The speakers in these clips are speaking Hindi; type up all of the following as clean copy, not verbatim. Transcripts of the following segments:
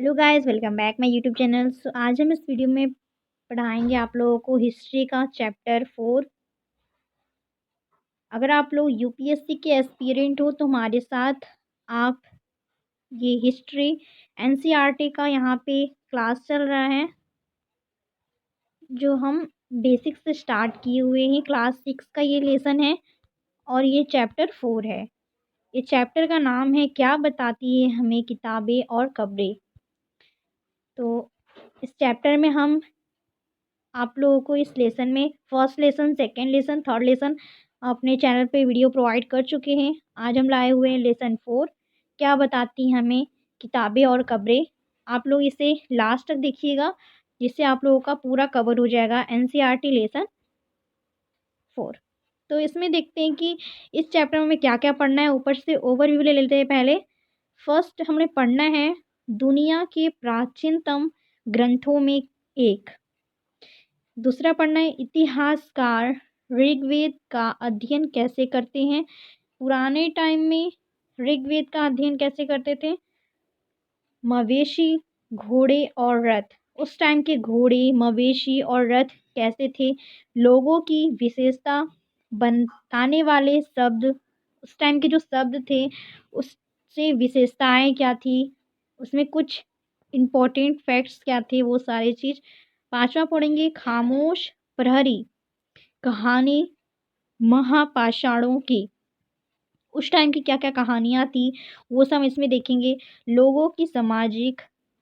Hello guys, welcome back my YouTube channel. So आज हम इस वीडियो में पढ़ाएंगे आप लोगों को हिस्ट्री का चैप्टर 4। अगर आप लोग यूपीएससी के एस्पिरेंट हो तो हमारे साथ आप ये हिस्ट्री एनसीईआरटी का यहाँ पे क्लास चल रहा है जो हम बेसिक से स्टार्ट किए हुए हैं। क्लास 6 का ये लेसन है और ये चैप्टर 4 है। ये चैप्टर का नाम है क्या बताती है हमें किताबें और खबरें। तो इस चैप्टर में हम आप लोगों को इस लेसन में first lesson, second lesson, third lesson अपने चैनल पे वीडियो प्रोवाइड कर चुके हैं। आज हम लाए हुए हैं लेसन 4, क्या बताती हैं हमें किताबें और खबरें। आप लोग इसे लास्ट तक देखिएगा जिससे आप लोगों का पूरा कवर हो जाएगा एनसीईआरटी लेसन 4। तो इसमें देखते हैं कि इस चैप्टर में हमें क्या क्या पढ़ना है। ऊपर से ओवरव्यू ले लेते हैं। पहले फर्स्ट हमने पढ़ना है दुनिया के प्राचीनतम ग्रंथों में एक। दूसरा पढ़ना है इतिहासकार ऋग्वेद का अध्ययन कैसे करते हैं। पुराने टाइम में ऋग्वेद का अध्ययन कैसे करते थे। मवेशी, घोड़े और रथ। उस टाइम के घोड़े, मवेशी और रथ कैसे थे। लोगों की विशेषता, बताने वाले शब्द, उस टाइम के जो शब्द थे उससे विशेषताएं क्या थी, उसमें कुछ इम्पोर्टेंट फैक्ट्स क्या थे, वो सारी चीज़। पांचवा पढ़ेंगे खामोश प्रहरी, कहानी महापाषाणों की। उस टाइम की क्या क्या कहानियाँ थी वो सब इसमें देखेंगे। लोगों की सामाजिक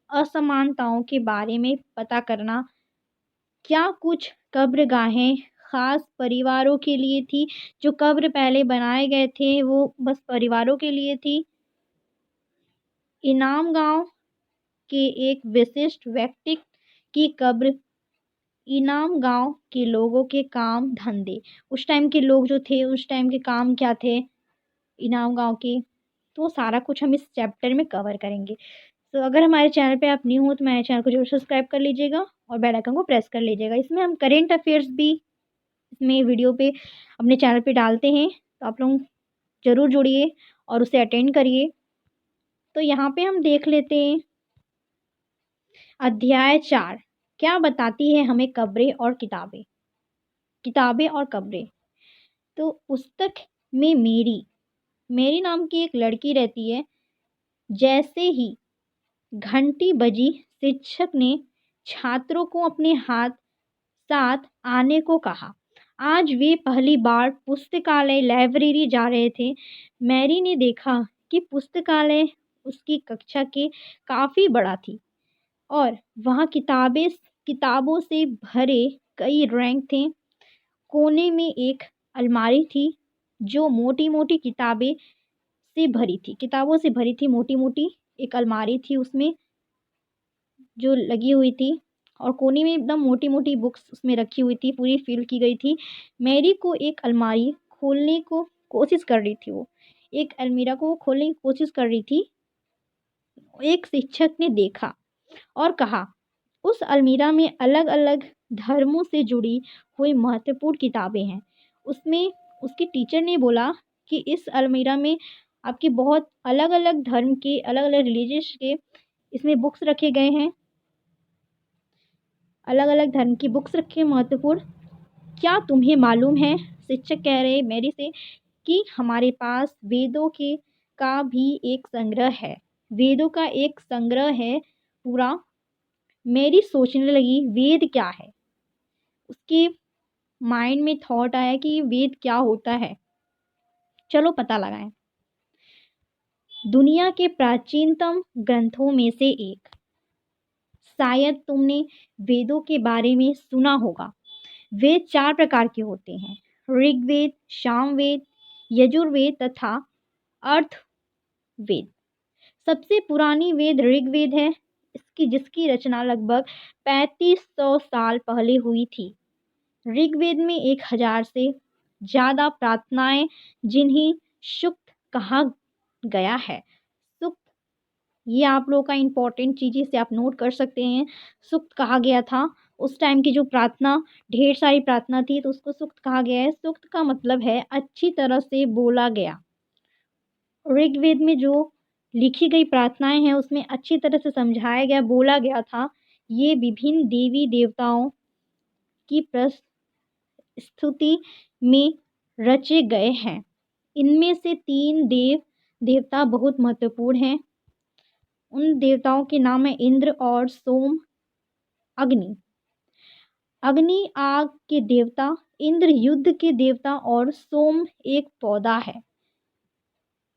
असमानताओं के बारे में पता करना। क्या कुछ कब्रगाहें खास परिवारों के लिए थी, जो कब्र पहले बनाए गए थे वो बस परिवारों के लिए थी। इनाम गांव के एक विशिष्ट व्यक्ति की कब्र। इनाम गांव के लोगों के काम धंधे, उस टाइम के लोग जो थे उस टाइम के काम क्या थे इनाम गांव के। तो सारा कुछ हम इस चैप्टर में कवर करेंगे। तो अगर हमारे चैनल पे आप न्यू हो तो मेरे चैनल को जरूर सब्सक्राइब कर लीजिएगा और बेल आइकन को प्रेस कर लीजिएगा। इसमें हम करेंट अफेयर्स भी इसमें वीडियो पे अपने चैनल पे डालते हैं, तो आप लोग ज़रूर जुड़िए और उसे अटेंड करिए। तो यहाँ पे हम देख लेते हैं अध्याय 4, क्या बताती है हमें खबरें और किताबें। किताबें और खबरें। तो पुस्तक में मेरी मेरी नाम की एक लड़की रहती है। जैसे ही घंटी बजी शिक्षक ने छात्रों को अपने साथ आने को कहा। आज वे पहली बार पुस्तकालय लाइब्रेरी जा रहे थे। मैरी ने देखा कि पुस्तकालय उसकी कक्षा के काफ़ी बड़ा थी और वहाँ किताबों से भरे कई रैंक थे। कोने में एक अलमारी थी जो मोटी मोटी किताबों से भरी थी। मोटी मोटी एक अलमारी थी उसमें जो लगी हुई थी और कोने में एकदम मोटी मोटी बुक्स उसमें रखी हुई थी, पूरी फिल की गई थी। मैरी को एक अलमारी खोलने को कोशिश कर रही थी। वो एक अलमीरा को खोलने की कोशिश कर रही थी। एक शिक्षक ने देखा और कहा उस अलमीरा में अलग अलग धर्मों से जुड़ी हुई महत्वपूर्ण किताबें हैं। उसमें उसके टीचर ने बोला कि इस अलमीरा में आपके बहुत अलग अलग धर्म के, अलग अलग रिलीजियस के इसमें बुक्स रखे गए हैं। अलग अलग धर्म की बुक्स रखी हैं महत्वपूर्ण। क्या तुम्हें मालूम है, शिक्षक कह रहे मेरी से, कि हमारे पास वेदों के का भी एक संग्रह है। वेदों का एक संग्रह है पूरा। मेरी सोचने लगी वेद क्या है। उसके माइंड में थॉट आया कि वेद क्या होता है, चलो पता लगाएं। दुनिया के प्राचीनतम ग्रंथों में से एक। शायद तुमने वेदों के बारे में सुना होगा। वेद 4 प्रकार के होते हैं, ऋग्वेद, सामवेद, यजुर्वेद तथा अर्थवेद। सबसे पुरानी वेद ऋग्वेद है, जिसकी रचना लगभग 3500 साल पहले हुई थी। ऋग्वेद में 1000 से ज़्यादा प्रार्थनाएं जिन्हें सूक्त कहा गया है। सूक्त, ये आप लोगों का इम्पोर्टेंट चीज़, इसे आप नोट कर सकते हैं। सूक्त कहा गया था उस टाइम की जो प्रार्थना, ढेर सारी प्रार्थना थी तो उसको सूक्त कहा गया है। सूक्त का मतलब है अच्छी तरह से बोला गया। ऋग्वेद में जो लिखी गई प्रार्थनाएं हैं उसमें अच्छी तरह से समझाया गया, बोला गया था। ये विभिन्न देवी देवताओं की प्रस्तुति में रचे गए हैं। इनमें से 3 देव देवता बहुत महत्वपूर्ण हैं। उन देवताओं के नाम है इंद्र और सोम, अग्नि। अग्नि आग के देवता, इंद्र युद्ध के देवता और सोम एक पौधा है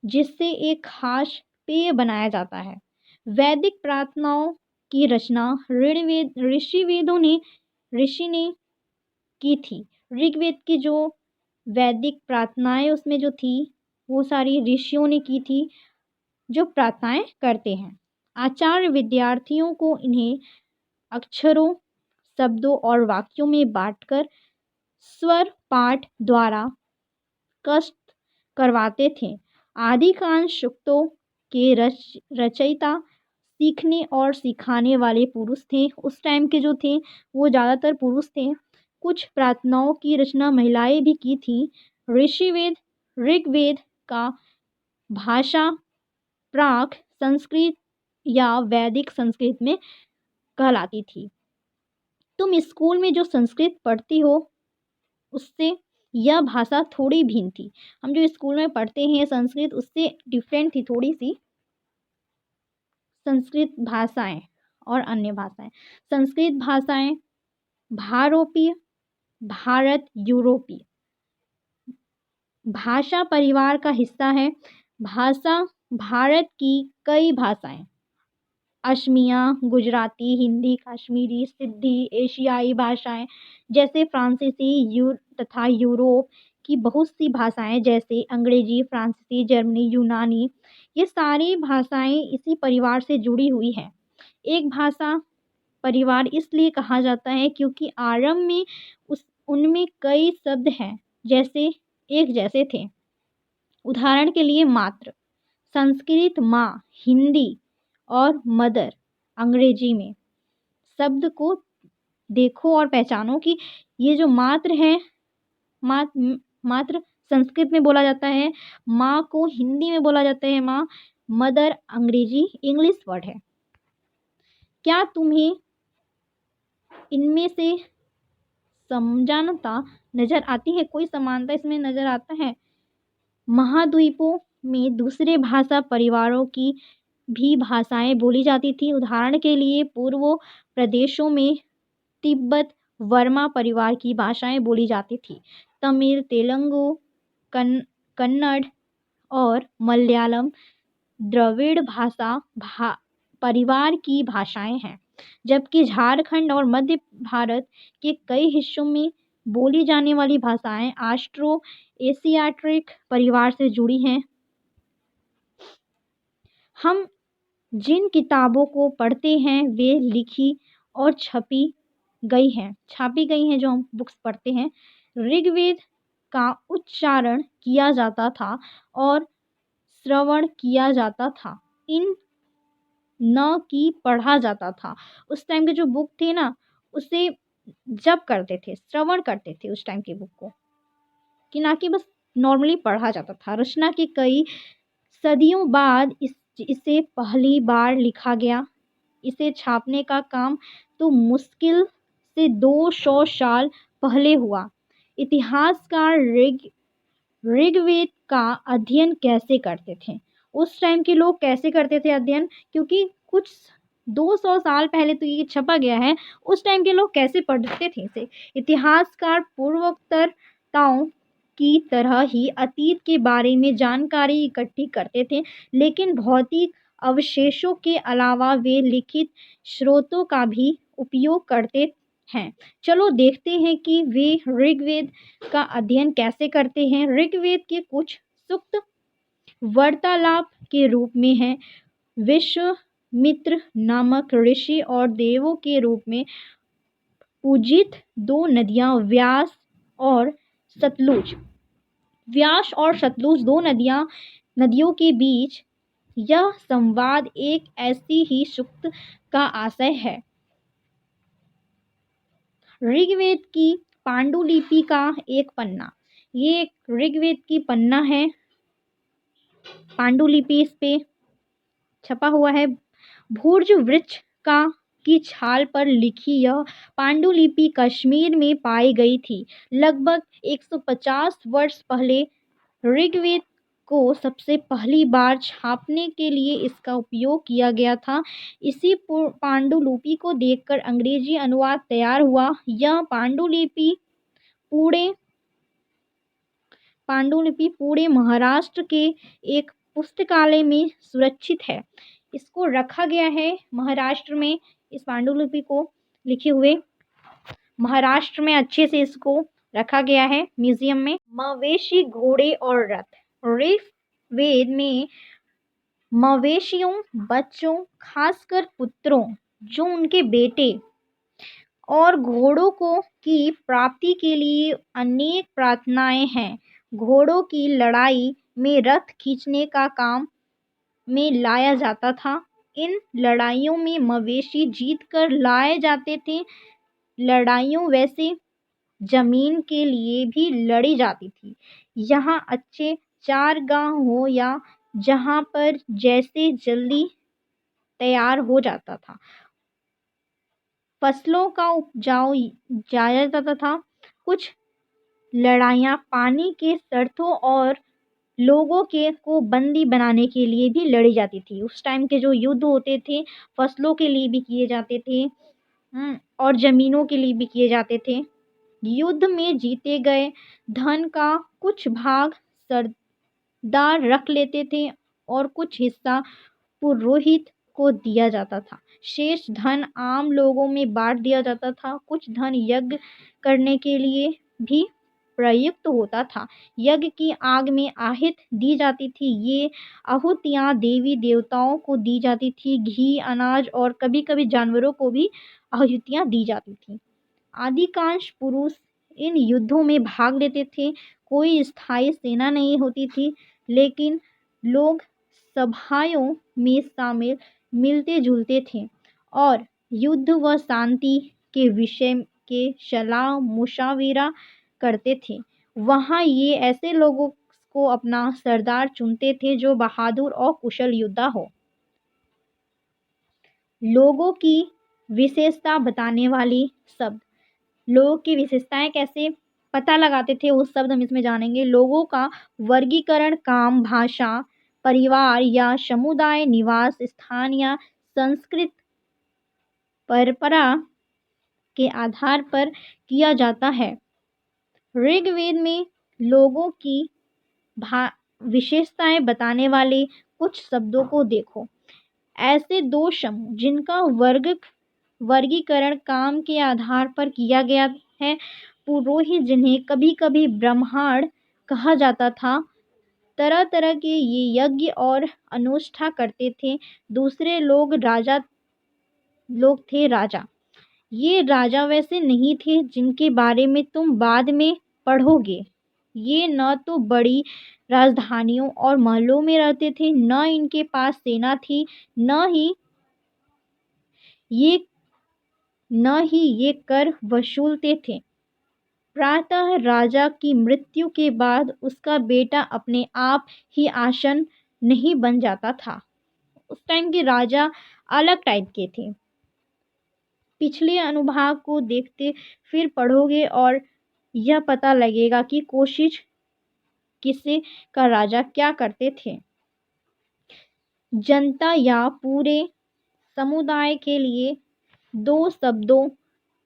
जिससे एक खास पेय बनाया जाता है। वैदिक प्रार्थनाओं की रचना ऋषि ने की थी। ऋग्वेद की जो वैदिक प्रार्थनाएं उसमें जो थी वो सारी ऋषियों ने की थी जो प्रार्थनाएं करते हैं। आचार्य विद्यार्थियों को इन्हें अक्षरों, शब्दों और वाक्यों में बांटकर स्वर पाठ द्वारा कष्ट करवाते थे। अधिकांश सूक्तों के रचयिता सीखने और सिखाने वाले पुरुष थे। उस टाइम के जो थे वो ज़्यादातर पुरुष थे। कुछ प्रार्थनाओं की रचना महिलाएं भी की थी। ऋषिवेद, ऋग्वेद का भाषा प्राक संस्कृत या वैदिक संस्कृत में कहलाती थी। तुम स्कूल में जो संस्कृत पढ़ती हो उससे यह भाषा थोड़ी भिन्न थी। हम जो स्कूल में पढ़ते हैं संस्कृत उससे डिफरेंट थी थोड़ी सी संस्कृत भाषाएं और अन्य भाषाएं। संस्कृत भाषाएं भारोपीय, भारत यूरोपीय भाषा परिवार का हिस्सा है। भाषा भारत की कई भाषाएं असमिया, गुजराती, हिंदी, कश्मीरी, सिंधी, एशियाई भाषाएं जैसे फ्रांसीसी तथा यूरोप की बहुत सी भाषाएं जैसे अंग्रेजी, फ्रांसीसी, जर्मनी, यूनानी, ये सारी भाषाएं इसी परिवार से जुड़ी हुई हैं। एक भाषा परिवार इसलिए कहा जाता है क्योंकि आरंभ में उनमें कई शब्द हैं जैसे एक जैसे थे। उदाहरण के लिए मात्र, संस्कृत माँ, हिंदी और मदर अंग्रेजी में। शब्द को देखो और पहचानो कि ये जो मात्र है, मात्र संस्कृत में बोला जाता है, माँ को हिंदी में बोला जाता है माँ, मदर अंग्रेजी इंग्लिश वर्ड है। क्या तुम्हें इनमें से समानता नजर आती है? कोई समानता इसमें नजर आता है? महाद्वीपों में दूसरे भाषा परिवारों की भी भाषाएं बोली जाती थी। उदाहरण के लिए पूर्व प्रदेशों में तिब्बत वर्मा परिवार की भाषाएं बोली जाती थी। तमिल, तेलुगु, कन्नड़ और मलयालम द्रविड़ परिवार की भाषाएं हैं। जबकि झारखंड और मध्य भारत के कई हिस्सों में बोली जाने वाली भाषाएं ऑस्ट्रो एशियाटिक परिवार से जुड़ी हैं। हम जिन किताबों को पढ़ते हैं वे लिखी और छापी गई हैं जो हम बुक्स पढ़ते हैं। ऋग्वेद का उच्चारण किया जाता था और श्रवण किया जाता था, इन न कि पढ़ा जाता था। उस टाइम के जो बुक थे ना उसे जब करते थे, श्रवण करते थे उस टाइम की बुक को, कि ना कि बस नॉर्मली पढ़ा जाता था। रचना के कई सदियों बाद इसे पहली बार लिखा गया। इसे छापने का काम तो मुश्किल से 200 साल पहले हुआ। इतिहासकार ऋग्वेद का अध्ययन कैसे करते थे? उस टाइम के लोग कैसे करते थे अध्ययन? क्योंकि कुछ 200 साल पहले तो ये छपा गया है, उस टाइम के लोग कैसे पढ़ते थे इसे? इतिहासकार पूर्वोत्तरताओं की तरह ही अतीत के बारे में जानकारी इकट्ठी करते थे, लेकिन भौतिक अवशेषों के अलावा वे लिखित स्रोतों का भी उपयोग करते हैं। चलो देखते हैं कि वे ऋग्वेद का अध्ययन कैसे करते हैं। ऋग्वेद के कुछ सूक्त वार्तालाप के रूप में हैं। विश्वामित्र नामक ऋषि और देवों के रूप में पूजित 2 नदियां व्यास और सतलुज 2 नदियों के बीच यह संवाद एक ऐसी ही सूक्त का आशय है। ऋग्वेद की पांडुलिपि का एक पन्ना, ये एक ऋग्वेद की पन्ना है पांडुलिपि। इस पे छपा हुआ है। भूर्ज वृक्ष का की छाल पर लिखी यह पांडुलिपि कश्मीर में पाई गई थी। लगभग 150 वर्ष पहले ऋग्वेद को सबसे पहली बार छापने के लिए इसका उपयोग किया गया था। इसी पांडुलिपि को देखकर अंग्रेजी अनुवाद तैयार हुआ। यह पूरे पांडुलिपि महाराष्ट्र के एक पुस्तकालय में सुरक्षित है। इसको रखा गया है महाराष्ट्र में। इस पांडुलिपि को लिखे हुए महाराष्ट्र में अच्छे से इसको रखा गया है म्यूजियम में। मवेशी, घोड़े और रथ। ऋग्वेद में मवेशियों, बच्चों, खासकर पुत्रों, जो उनके बेटे और घोड़ों को की प्राप्ति के लिए अनेक प्रार्थनाएं हैं। घोड़ों की लड़ाई में रथ खींचने का काम में लाया जाता था। इन लड़ाइयों में मवेशी जीत कर लाए जाते थे। लड़ाइयों वैसे जमीन के लिए भी लड़ी जाती थी। यहाँ अच्छे चारागाह हो या जहाँ पर जैसे जल्दी तैयार हो जाता था। फसलों का उपजाऊ जाया जाता था। कुछ लड़ाइयाँ पानी के शर्तों और लोगों के को बंदी बनाने के लिए भी लड़ी जाती थी। उस टाइम के जो युद्ध होते थे फसलों के लिए भी किए जाते थे और ज़मीनों के लिए भी किए जाते थे। युद्ध में जीते गए धन का कुछ भाग सरदार रख लेते थे और कुछ हिस्सा पुरोहित को दिया जाता था। शेष धन आम लोगों में बांट दिया जाता था। कुछ धन यज्ञ करने के लिए भी प्रयुक्त होता था। यज्ञ की आग में आहुति दी जाती थी। ये आहुतियाँ देवी देवताओं को दी जाती थी। घी, अनाज और कभी कभी जानवरों को भी आहुतियाँ दी जाती थी। अधिकांश पुरुष इन युद्धों में भाग लेते थे। कोई स्थायी सेना नहीं होती थी, लेकिन लोग सभाओं में शामिल मिलते जुलते थे और युद्ध व शांति के विषय के सलाह मुशाविरा करते थे। वहाँ ये ऐसे लोगों को अपना सरदार चुनते थे जो बहादुर और कुशल योद्धा हो। लोगों की विशेषता बताने वाली शब्द। लोगों की विशेषताएं कैसे पता लगाते थे उस शब्द हम इसमें जानेंगे। लोगों का वर्गीकरण काम, भाषा, परिवार या समुदाय, निवास स्थान या संस्कृत परंपरा के आधार पर किया जाता है। ऋग्वेद में लोगों की विशेषताएं बताने वाले कुछ शब्दों को देखो। ऐसे दो समूह जिनका वर्गीकरण काम के आधार पर किया गया है। पुरोहित, जिन्हें कभी कभी ब्राह्मण कहा जाता था, तरह तरह के ये यज्ञ और अनुष्ठान करते थे। दूसरे लोग थे राजा। ये राजा वैसे नहीं थे जिनके बारे में तुम बाद में पढ़ोगे। ये न तो बड़ी राजधानियों और महलों में रहते थे, न इनके पास सेना थी, न ही ये कर वसूलते थे। प्रायतः राजा की मृत्यु के बाद उसका बेटा अपने आप ही आसन नहीं बन जाता था। उस टाइम के राजा अलग टाइप के थे। पिछले अनुभाग को देखते फिर पढ़ोगे और यह पता लगेगा कि कोशिश किसे का राजा क्या करते थे। जनता या पूरे समुदाय के लिए दो शब्दों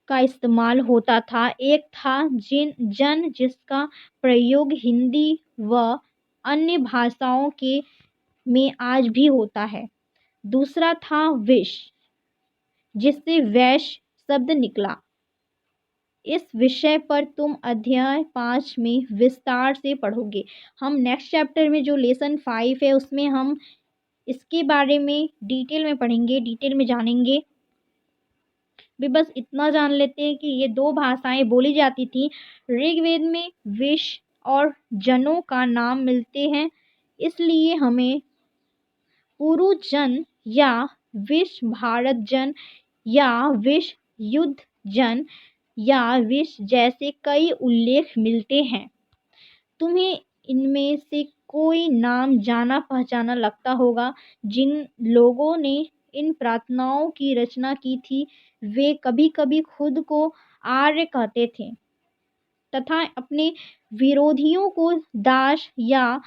का इस्तेमाल होता था। एक था जन, जिसका प्रयोग हिंदी व अन्य भाषाओं के में आज भी होता है। दूसरा था वैश्य, जिससे वैश्य शब्द निकला। इस विषय पर तुम अध्याय 5 में विस्तार से पढ़ोगे। हम नेक्स्ट चैप्टर में जो लेसन 5 है उसमें हम इसके बारे में डिटेल में पढ़ेंगे, डिटेल में जानेंगे। भी बस इतना जान लेते हैं कि ये दो भाषाएं बोली जाती थी। ऋग्वेद में वैश्य और जनों का नाम मिलते हैं, इसलिए हमें पुरुष जन या वैश्य भारत जन या वैश्य युद्ध जन या वैश्य जैसे कई उल्लेख मिलते हैं। तुम्हें इनमें से कोई नाम जाना पहचाना लगता होगा। जिन लोगों ने इन प्रार्थनाओं की रचना की थी वे कभी कभी खुद को आर्य कहते थे तथा अपने विरोधियों को दास या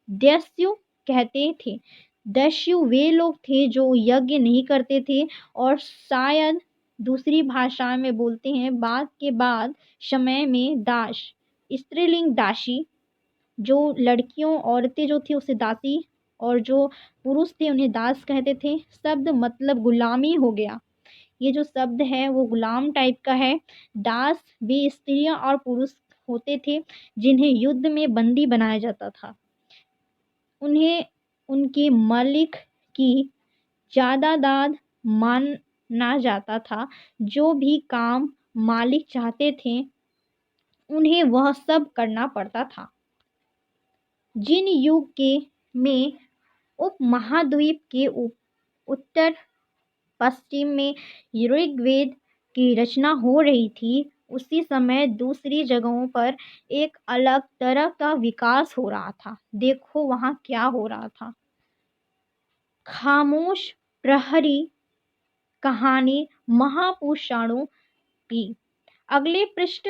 दैत्य कहते थे। दैत्य वे लोग थे जो यज्ञ नहीं करते थे और शायद दूसरी भाषा में बोलते हैं बाद के बाद समय में दास स्त्रीलिंग दासी, जो लड़कियों औरतें जो थी उसे दासी और जो पुरुष थे उन्हें दास कहते थे। शब्द मतलब गुलामी हो गया। ये जो शब्द है वो गुलाम टाइप का है। दास भी स्त्रियां और पुरुष होते थे जिन्हें युद्ध में बंदी बनाया जाता था। उन्हें उनके मालिक की जायदाद माना जाता था। जो भी काम मालिक चाहते थे उन्हें वह सब करना पड़ता था। जिन युग के में उपमहाद्वीप के उत्तर पश्चिम में ऋग्वेद की रचना हो रही थी उसी समय दूसरी जगहों पर एक अलग तरह का विकास हो रहा था। देखो वहाँ क्या हो रहा था। खामोश प्रहरी कहानी महापुरुषों की। अगले पृष्ठ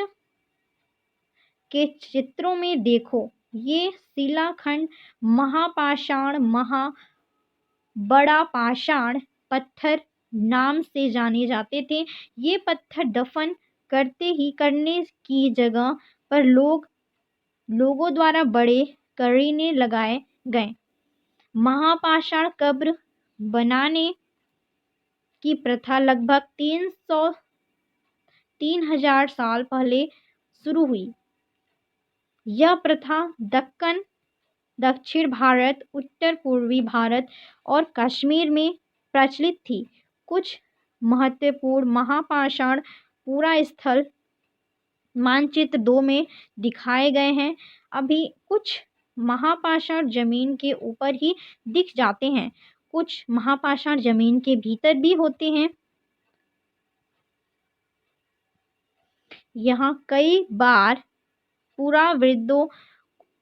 के चित्रों में देखो ये शिलाखंड महापाषाण बड़ा पाषाण पत्थर नाम से जाने जाते थे। ये पत्थर दफन करने की जगह पर लोगों द्वारा बड़े करीने लगाए गए। महापाषाण कब्र बनाने की प्रथा लगभग 3000 साल पहले शुरू हुई। यह प्रथा दक्कन, दक्षिण भारत, उत्तर पूर्वी भारत और कश्मीर में प्रचलित थी। कुछ महत्वपूर्ण महापाषाण पूरा स्थल मानचित्र 2 में दिखाए गए हैं। अभी कुछ महापाषाण जमीन के ऊपर ही दिख जाते हैं, कुछ महापाषाण जमीन के भीतर भी होते हैं। यहाँ कई बार पुरावृत्तों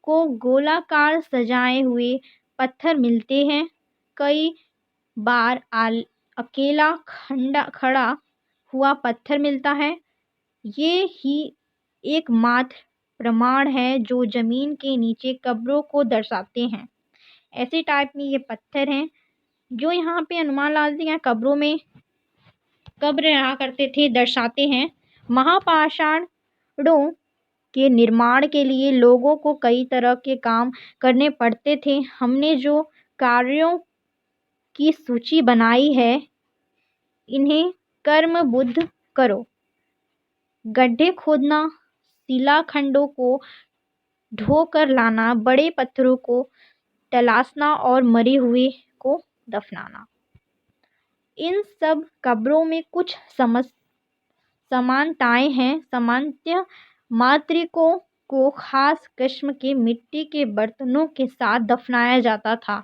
को गोलाकार सजाए हुए पत्थर मिलते हैं। कई बार अकेला खड़ा हुआ पत्थर मिलता है। ये ही एकमात्र प्रमाण है जो जमीन के नीचे कब्रों को दर्शाते हैं। ऐसे टाइप में ये पत्थर हैं जो यहाँ पे अनुमान लगाते हैं कब्रों में कब्र रहा करते थे, दर्शाते हैं। महापाषाणों के निर्माण के लिए लोगों को कई तरह के काम करने पड़ते थे। हमने जो कार्यों की सूची बनाई है इन्हें कर्मबुद्ध करो। गड्ढे खोदना, शिलाखंडों को ढोकर लाना, बड़े पत्थरों को तलाशना और मरे हुए को दफनाना। इन सब कब्रों में कुछ समानताएं हैं। सामान्यतः मातृकों को खास किस्म के मिट्टी के बर्तनों के साथ दफनाया जाता था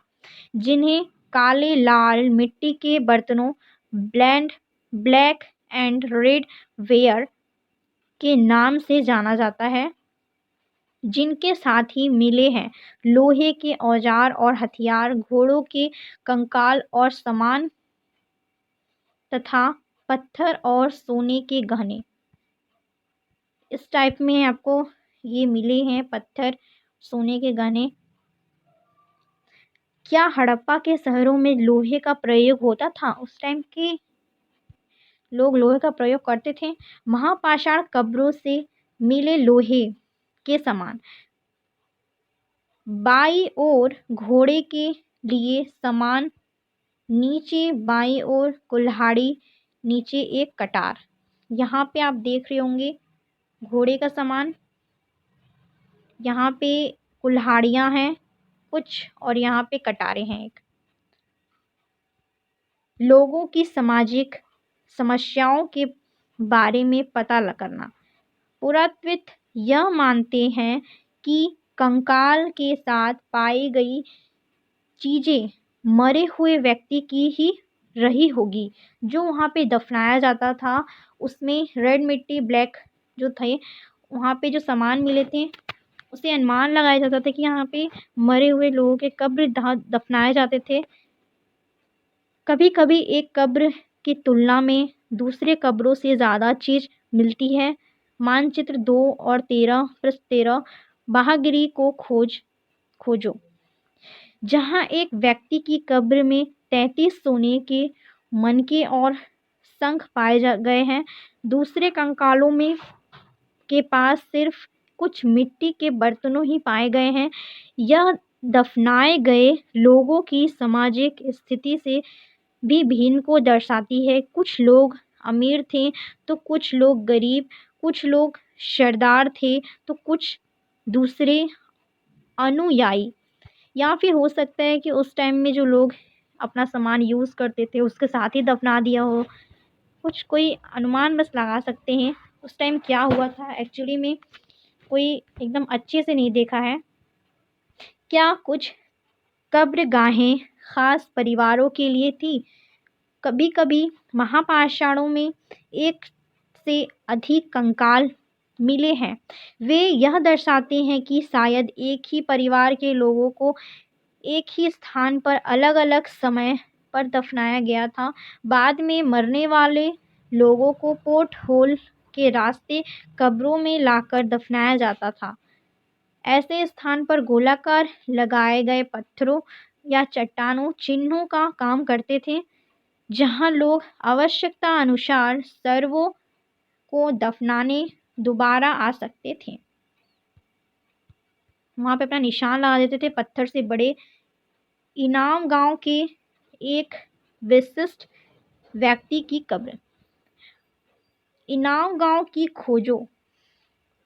जिन्हें काले लाल मिट्टी के बर्तनों ब्लैक एंड रेड वेयर के नाम से जाना जाता है, जिनके साथ ही मिले हैं लोहे के औजार और हथियार, घोड़ों के कंकाल और सामान तथा पत्थर और सोने के गहने। इस टाइप में आपको ये मिले हैं पत्थर, सोने के गहने। क्या हड़प्पा के शहरों में लोहे का प्रयोग होता था? उस टाइम के लोग लोहे का प्रयोग करते थे। महापाषाण कब्रों से मिले लोहे के समान बाईं ओर घोड़े के लिए समान, नीचे बाईं ओर कुल्हाड़ी, नीचे एक कटार। यहाँ पे आप देख रहे होंगे घोड़े का सामान, यहाँ पे कुल्हाड़ियाँ हैं कुछ और यहाँ पे कटारें हैं एक। लोगों की सामाजिक समस्याओं के बारे में पता करना। पुरातत्विद यह मानते हैं कि कंकाल के साथ पाई गई चीज़ें मरे हुए व्यक्ति की ही रही होगी। जो वहाँ पे दफनाया जाता था उसमें रेड मिट्टी, ब्लैक जो थे वहाँ पे जो सामान मिले थे उससे अनुमान लगाया जाता था कि यहाँ पे मरे हुए लोगों के कब्र दफनाए जाते थे। कभी कभी एक कब्र की तुलना में दूसरे कब्रों से ज़्यादा चीज़ मिलती है। मानचित्र 2 और 13 पृष्ठ 13 बाहगिरी को खोजो, जहाँ एक व्यक्ति की कब्र में 33 सोने के मनके और शंख गए हैं। दूसरे कंकालों में के पास सिर्फ कुछ मिट्टी के बर्तनों ही पाए गए हैं। यह दफनाए गए लोगों की सामाजिक स्थिति से भी भिन्न को दर्शाती है। कुछ लोग अमीर थे तो कुछ लोग गरीब, कुछ लोग सरदार थे तो कुछ दूसरे अनुयायी, या फिर हो सकता है कि उस टाइम में जो लोग अपना सामान यूज़ करते थे उसके साथ ही दफना दिया हो। कुछ कोई अनुमान बस लगा सकते हैं उस टाइम क्या हुआ था एक्चुअली में, कोई एकदम अच्छे से नहीं देखा है। क्या कुछ कब्रगाहें खास परिवारों के लिए थी? कभी कभी महापाषाणों में एक से अधिक कंकाल मिले हैं। वे यह दर्शाते हैं कि शायद एक ही परिवार के लोगों को एक ही स्थान पर अलग अलग समय पर दफनाया गया था। बाद में मरने वाले लोगों को पोर्ट होल के रास्ते कब्रों में लाकर दफनाया जाता था। ऐसे स्थान पर गोलाकार लगाए गए पत्थरों या चट्टानों चिन्हों का काम करते थे, जहां लोग आवश्यकता अनुसार सर्वों को दफनाने दोबारा आ सकते थे। वहां पे अपना निशान लगा देते थे पत्थर से बड़े। इनाम गांव के एक विशिष्ट व्यक्ति की कब्र। इनाम गांव की खोजो,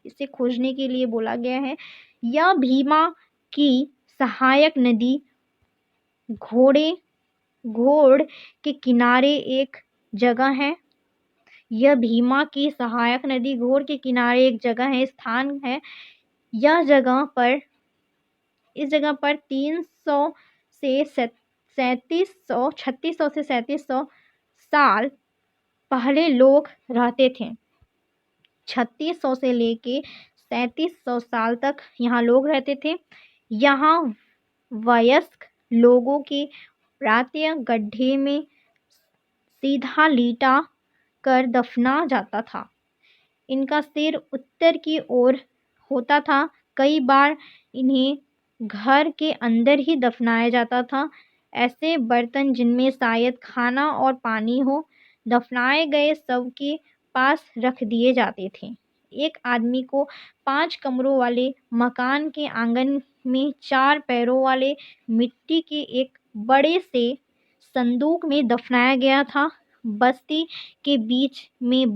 इसे खोजने के लिए बोला गया है। यह भीमा की सहायक नदी घोड़ के किनारे एक जगह है। यह भीमा की सहायक नदी घोड़ के किनारे एक जगह है, स्थान है। इस जगह पर 300 से 3700 3600 से 3700 साल पहले लोग रहते थे। 3600 से लेके 3700 साल तक यहाँ लोग रहते थे। यहाँ वयस्क लोगों के प्रातः गड्ढे में सीधा लीटा कर दफना जाता था। इनका सिर उत्तर की ओर होता था। कई बार इन्हें घर के अंदर ही दफनाया जाता था। ऐसे बर्तन जिनमें शायद खाना और पानी हो, दफनाए गए शव के पास रख दिए जाते थे। एक आदमी को 5 कमरों वाले मकान के आंगन में 4 पैरों वाले मिट्टी के एक बड़े से संदूक में दफनाया गया था। बस्ती के बीच में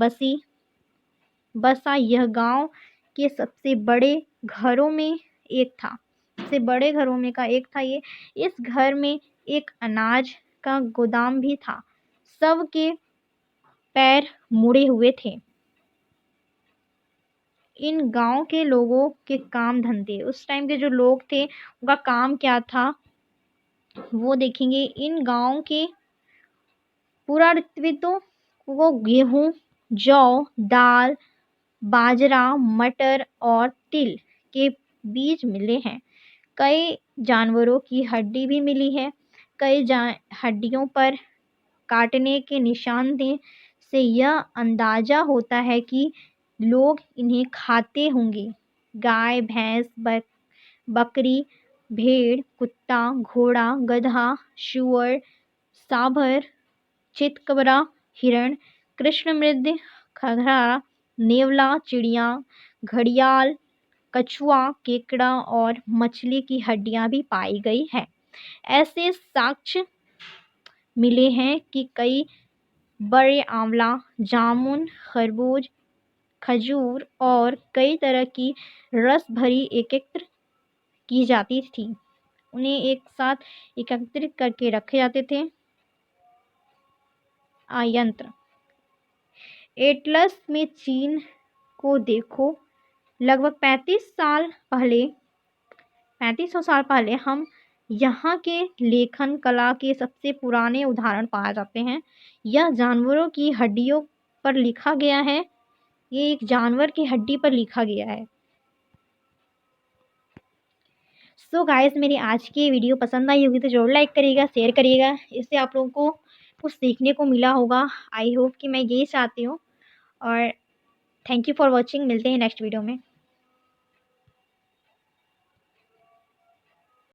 बसा यह गांव के सबसे बड़े घरों में एक था। सबसे बड़े घरों में का एक था ये। इस घर में एक अनाज का गोदाम भी था। सबके पैर मुड़े हुए थे। इन गांव के लोगों के काम धंधे, उस टाइम के जो लोग थे उनका काम क्या था वो देखेंगे। इन गांव के पुरातत्विदों को गेहूं, जौ, दाल, बाजरा, मटर और तिल के बीज मिले हैं। कई जानवरों की हड्डी भी मिली है। कई हड्डियों पर काटने के निशान थे। से यह अंदाजा होता है कि लोग इन्हें खाते होंगे। गाय, भैंस, बकरी, भेड़, कुत्ता, घोड़ा, गधा, सूअर, सांभर, चितकबरा, हिरण, कृष्णमृग, खरहा, नेवला, चिड़िया, घड़ियाल, कछुआ, केकड़ा और मछली की हड्डियां भी पाई गई है। ऐसे साक्ष्य मिले हैं कि कई बड़े आंवला, जामुन, खरबूज, खजूर और कई तरह की रस भरी एकत्र की जाती थी। उन्हें एक साथ एकत्रित करके रखे जाते थे। यंत्र एटलस में चीन को देखो। लगभग 3500 साल पहले हम यहाँ के लेखन कला के सबसे पुराने उदाहरण पाए जाते हैं। यह जानवरों की हड्डियों पर लिखा गया है। ये एक जानवर की हड्डी पर लिखा गया है। सो गाइस, मेरी आज की वीडियो पसंद आई होगी तो ज़रूर लाइक करिएगा, शेयर करिएगा। इससे आप लोगों को कुछ सीखने को मिला होगा। आई होप कि मैं यही चाहती हूँ। और थैंक यू फॉर वॉचिंग। मिलते हैं नेक्स्ट वीडियो में।